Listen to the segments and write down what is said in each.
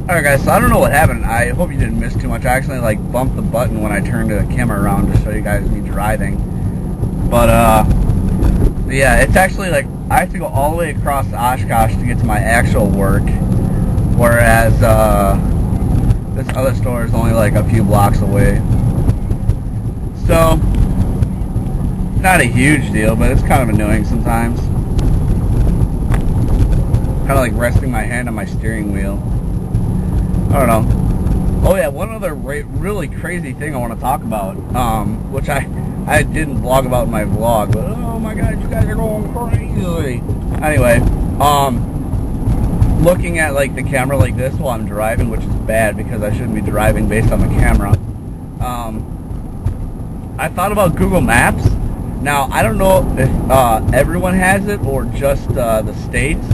Alright guys, so I don't know what happened. I hope you didn't miss too much. I actually bumped the button when I turned the camera around to show you guys me driving. But yeah, it's actually I have to go all the way across Oshkosh to get to my actual work, whereas this other store is only a few blocks away. So not a huge deal, but it's kind of annoying sometimes. Kind of like resting my hand on my steering wheel. I don't know. Oh yeah, one other really crazy thing I want to talk about, which I didn't vlog about in my vlog, but oh my god, you guys are going crazy. Anyway, looking at the camera like this while I'm driving, which is bad because I shouldn't be driving based on the camera. I thought about Google Maps. Now I don't know if everyone has it or just the states,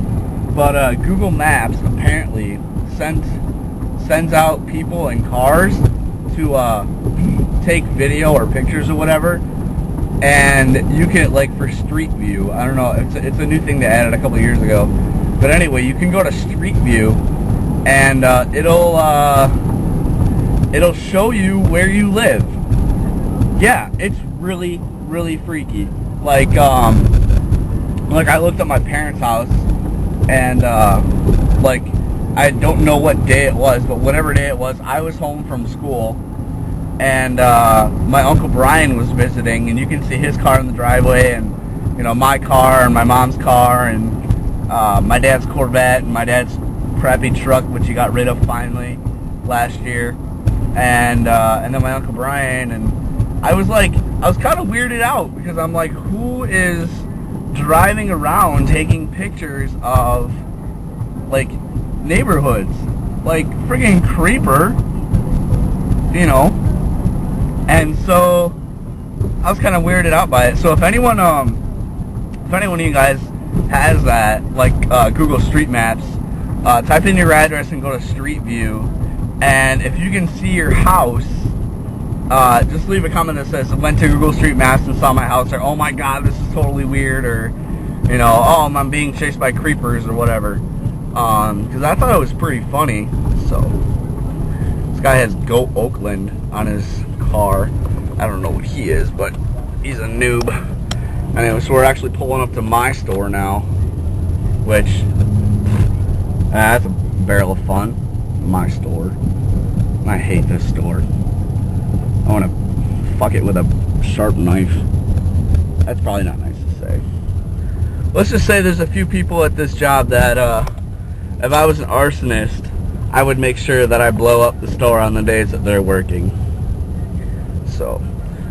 but Google Maps apparently sends out people in cars to take video or pictures or whatever, and you can for Street View. I don't know, it's a new thing they added a couple of years ago, but anyway, you can go to Street View and it'll show you where you live. Yeah, it's really freaky. I looked at my parents' house and I don't know what day it was, but whatever day it was, I was home from school, and my Uncle Brian was visiting, and you can see his car in the driveway, and my car, and my mom's car, and my dad's Corvette, and my dad's crappy truck, which he got rid of finally last year, and then my Uncle Brian, and I was kind of weirded out, because I'm like, who is driving around taking pictures of neighborhoods, friggin' creeper, and so I was kind of weirded out by it. So if anyone of you guys has that, Google Street Maps, type in your address and go to Street View, and if you can see your house, just leave a comment that says, went to Google Street Maps and saw my house, or oh my god, this is totally weird, or oh, I'm being chased by creepers, or whatever. Because I thought it was pretty funny. So this guy has Go Oakland on his car. I don't know what he is, but he's a noob. Anyway, so we're actually pulling up to my store now, which that's a barrel of fun. My store. I hate this store. I want to fuck it with a sharp knife. That's probably not nice to say. Let's just say there's a few people at this job that if I was an arsonist, I would make sure that I blow up the store on the days that they're working. So,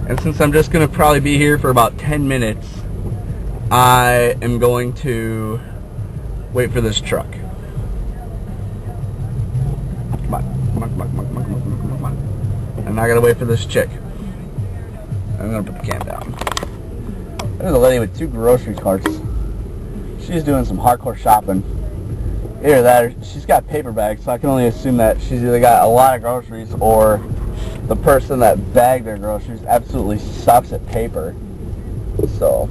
and since I'm just going to probably be here for about 10 minutes, I am going to wait for this truck. Come on. And I got to wait for this chick. I'm going to put the can down. There's a lady with 2 grocery carts. She's doing some hardcore shopping. Either that or she's got paper bags, so I can only assume that she's either got a lot of groceries or the person that bagged their groceries absolutely sucks at paper. So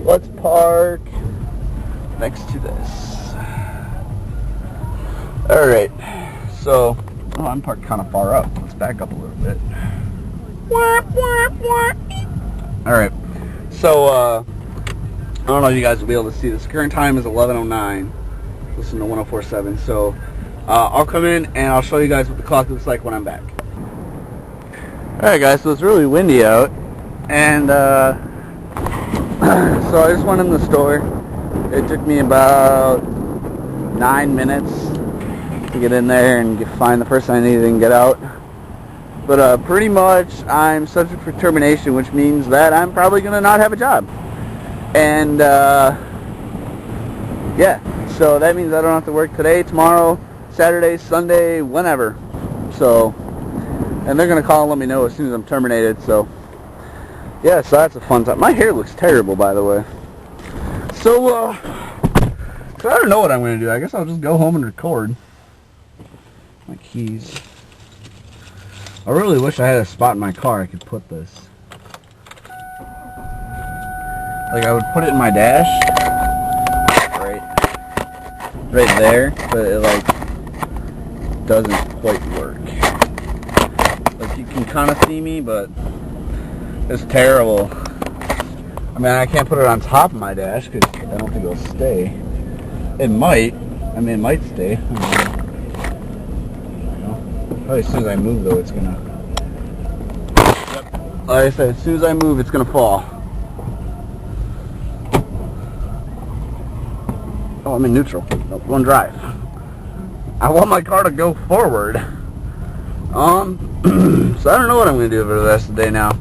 let's park next to this. Alright, so I'm parked kind of far up. Let's back up a little bit. Alright, so I don't know if you guys will be able to see this. Current time is 11:09. Listen to 104.7. So I'll come in and I'll show you guys what the clock looks like when I'm back. Alright guys, so it's really windy out, and so I just went in the store. It took me about 9 minutes to get in there and find the person I needed and get out. But pretty much I'm subject for termination, which means that I'm probably going to not have a job. And yeah, so that means I don't have to work today, tomorrow, Saturday, Sunday, whenever. So, and they're going to call and let me know as soon as I'm terminated. So yeah, so that's a fun time. My hair looks terrible, by the way. So I don't know what I'm going to do. I guess I'll just go home and record. My keys. I really wish I had a spot in my car I could put this. I would put it in my dash, right there, but doesn't quite work. Like, you can kind of see me, but it's terrible. I mean, I can't put it on top of my dash because I don't think it'll stay. It might. I mean, it might stay. Probably as soon as I move, though, it's gonna... Yep. Like I said, as soon as I move, it's gonna fall. Oh, I'm in neutral. No, one drive. I want my car to go forward. So I don't know what I'm gonna do for the rest of the day now.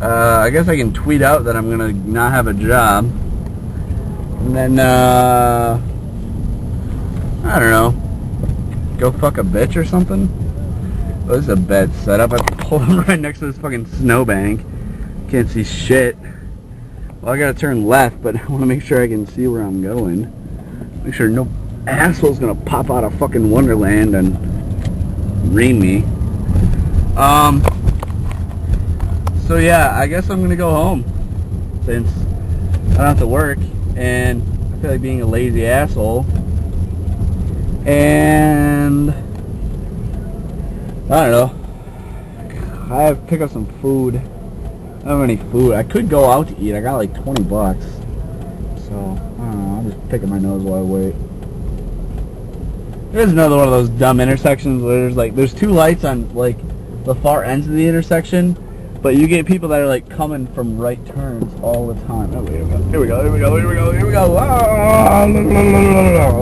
I guess I can tweet out that I'm gonna not have a job, and then I don't know, go fuck a bitch or something. Oh, this is a bad setup. I pulled up right next to this fucking snowbank. Can't see shit. Well, I gotta turn left, but I want to make sure I can see where I'm going. Make sure no asshole's gonna pop out of fucking Wonderland and ream me. So yeah, I guess I'm gonna go home since I don't have to work, and I feel like being a lazy asshole. And I don't know. I have to pick up some food. I don't have any food. I could go out to eat. I got like 20 bucks. So, I don't know. I'm just picking my nose while I wait. There's another one of those dumb intersections where there's two lights on like the far ends of the intersection, but you get people that are like coming from right turns all the time. Oh, here we go.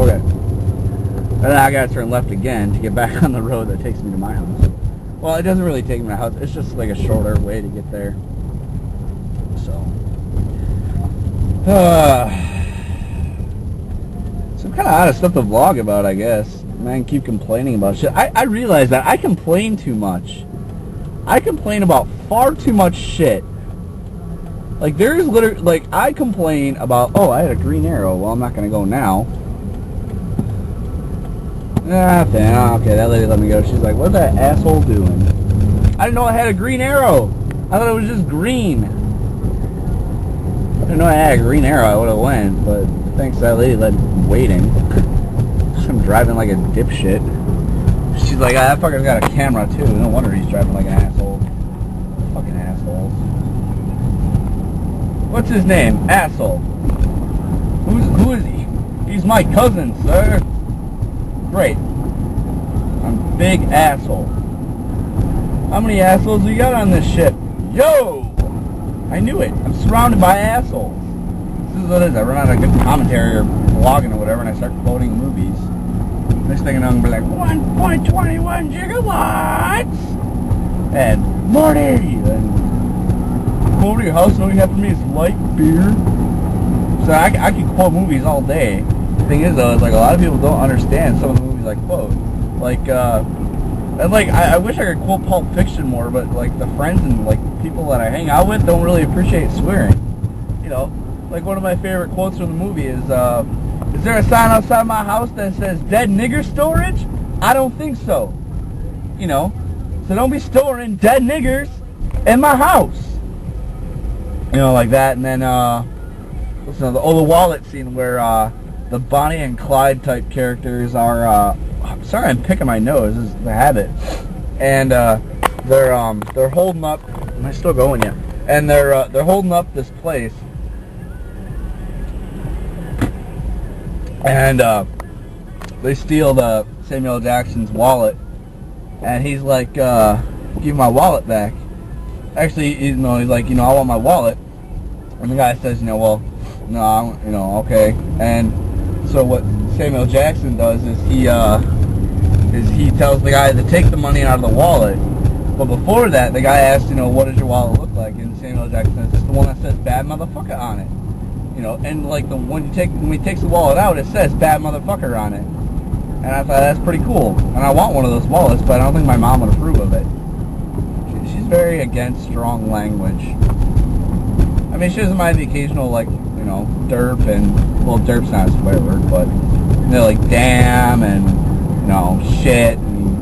Okay. And then I gotta turn left again to get back on the road that takes me to my house. Well, it doesn't really take me to my house. It's just like a shorter way to get there. So, some kind of out of stuff to vlog about, I guess. Man, keep complaining about shit. I realize that I complain too much. I complain about far too much shit. Like, there's literally, like, I complain about, oh, I had a green arrow. Well, I'm not gonna go now. Okay, that lady let me go. She's like, what's that asshole doing? I didn't know I had a green arrow. I thought it was just green. I didn't know I had a green arrow. I would have went, but thanks to that lady let me waiting. I'm driving like a dipshit. She's like, that fucker's got a camera too. No wonder he's driving like an asshole. Fucking assholes. What's his name? Asshole. Who is he? He's my cousin, sir. Great. I'm a big asshole. How many assholes you got on this ship? Yo! I knew it. I'm surrounded by assholes. This is what it is. I run out of good commentary or blogging or whatever, and I start quoting movies. Next thing I know, I'm going to be like, 1.21 gigawatts! And Marty! And come over to your house, and all you have for me is light beer. So I can quote movies all day. The thing is, though, is like a lot of people don't understand some of the movies I quote. Like, and like, I wish I could quote Pulp Fiction more, but like the friends and like people that I hang out with don't really appreciate swearing. You know, like one of my favorite quotes from the movie is there a sign outside my house that says dead nigger storage? I don't think so. You know, so don't be storing dead niggers in my house. You know, like that. And then, what's another? Oh, the wallet scene where, the Bonnie and Clyde type characters are, I'm sorry I'm picking my nose, this is the habit. And, they're holding up, am I still going yet? And they're holding up this place. And, they steal Samuel L. Jackson's wallet. And he's like, give my wallet back. Actually, he's like, I want my wallet. And the guy says, well, no, okay. And so what Samuel Jackson does is he tells the guy to take the money out of the wallet. But before that, the guy asks, what does your wallet look like? And Samuel Jackson says, it's the one that says bad motherfucker on it. And like when he takes the wallet out, it says bad motherfucker on it. And I thought that's pretty cool. And I want one of those wallets, but I don't think my mom would approve of it. She's very against strong language. I mean, she doesn't mind the occasional, like, derp and, well, derp's not a swear word, but, like, damn and, shit and,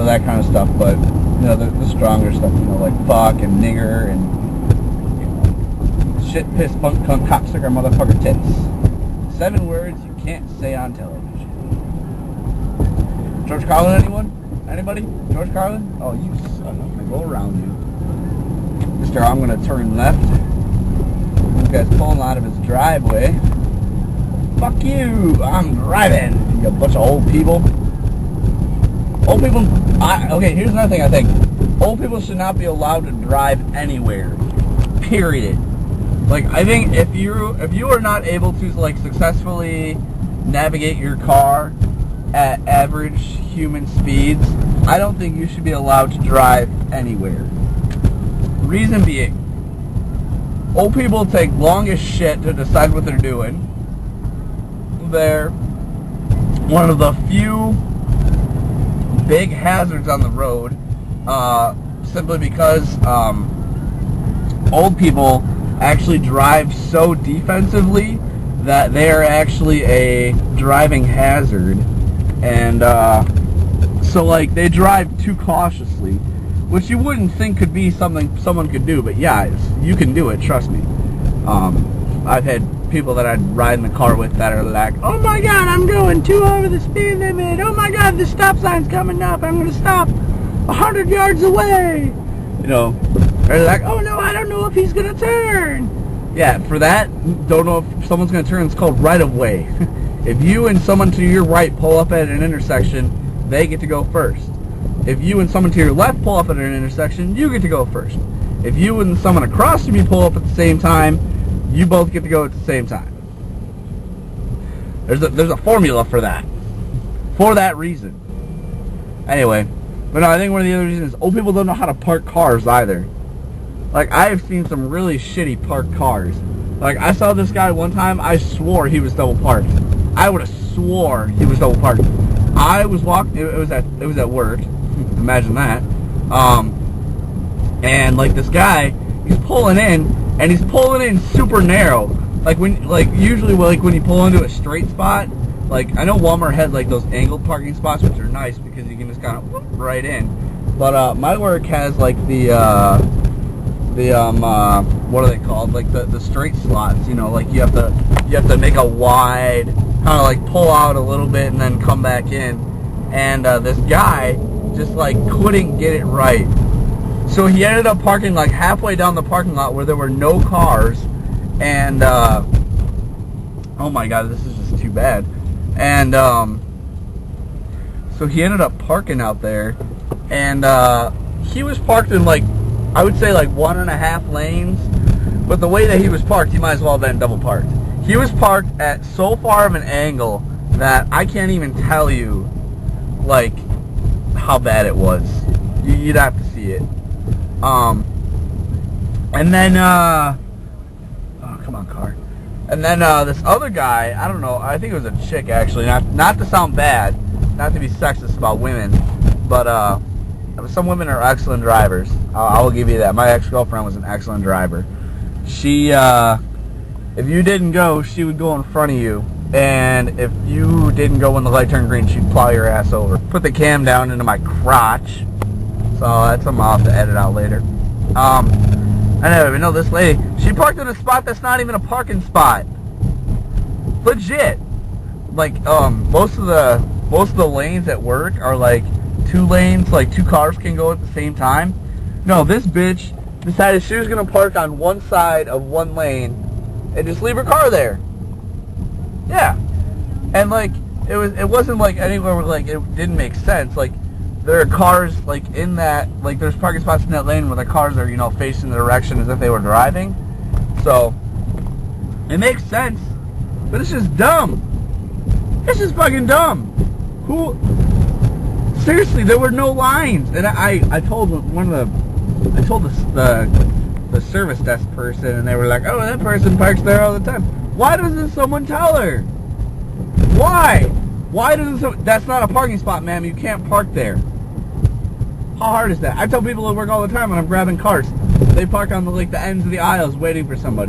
that kind of stuff, but, the stronger stuff, like fuck and nigger and, shit, piss, bunk, cunt, cocksucker, motherfucker, tits. 7 words you can't say on television. George Carlin, anyone? Anybody? George Carlin? Oh, you son, I'm gonna go around you. Mister, I'm gonna turn left. This guy's pulling out of his driveway. Fuck you! I'm driving, you bunch of old people. Old people, okay, here's another thing I think. Old people should not be allowed to drive anywhere. Period. Like, I think if you are not able to, like, successfully navigate your car at average human speeds, I don't think you should be allowed to drive anywhere. Reason being, old people take long as shit to decide what they're doing. They're one of the few big hazards on the road, simply because old people actually drive so defensively that they are actually a driving hazard, and so like they drive too cautiously, which you wouldn't think could be something someone could do, but yeah, you can do it, trust me. I've had people that I'd ride in the car with that are like, oh my god, I'm going 2 over the speed limit, oh my god, the stop sign's coming up, I'm going to stop 100 yards away, you know, or like, oh no, I don't know if he's going to turn. Yeah, for that, don't know if someone's going to turn, it's called right of way. If you and someone to your right pull up at an intersection, they get to go first. If you and someone to your left pull up at an intersection, you get to go first. If you and someone across from you pull up at the same time, you both get to go at the same time. There's a formula for that. For that reason. Anyway, but no, I think one of the other reasons is old people don't know how to park cars either. Like, I have seen some really shitty parked cars. Like, I saw this guy one time, I swore he was double parked. I would have swore he was double parked. I was walking, it was at work. Imagine that. And like this guy, he's pulling in, and he's pulling in super narrow. Usually when you pull into a straight spot, like, I know Walmart had like those angled parking spots, which are nice because you can just kind of whoop right in. But my work has like the what are they called? Like the straight slots, you know, like you have to make a wide, kind of like pull out a little bit and then come back in. And this guy just like couldn't get it right. So he ended up parking like halfway down the parking lot where there were no cars, and oh my god, this is just too bad. And so he ended up parking out there, and he was parked in like, I would say like 1.5 lanes, but the way that he was parked, he might as well have been double parked. He was parked at so far of an angle that I can't even tell you like how bad it was. You'd have to see it. And then, oh, come on, car. And then, this other guy, I don't know, I think it was a chick, actually, not to sound bad, not to be sexist about women, but, some women are excellent drivers. I will give you that. My ex-girlfriend was an excellent driver. She, if you didn't go, she would go in front of you, and if you didn't go when the light turned green, she'd plow your ass over. Put the cam down into my crotch. So that's something I'll have to edit out later. Anyway, no, this lady, she parked in a spot that's not even a parking spot. Legit. Like, most of the lanes at work are like 2 lanes, like 2 cars can go at the same time. No, this bitch decided she was gonna park on one side of 1 lane and just leave her car there. Yeah. And like, it wasn't like anywhere where like it didn't make sense. Like, there are cars, like, in that, like, there's parking spots in that lane where the cars are, you know, facing the direction as if they were driving. So, it makes sense. But it's just dumb. It's just fucking dumb. Who, seriously, there were no lines. And I told the service desk person, and they were like, oh, that person parks there all the time. Why doesn't someone tell her? Why? Why doesn't that's not a parking spot, ma'am. You can't park there. How hard is that? I tell people at work all the time when I'm grabbing carts, they park on the ends of the aisles waiting for somebody.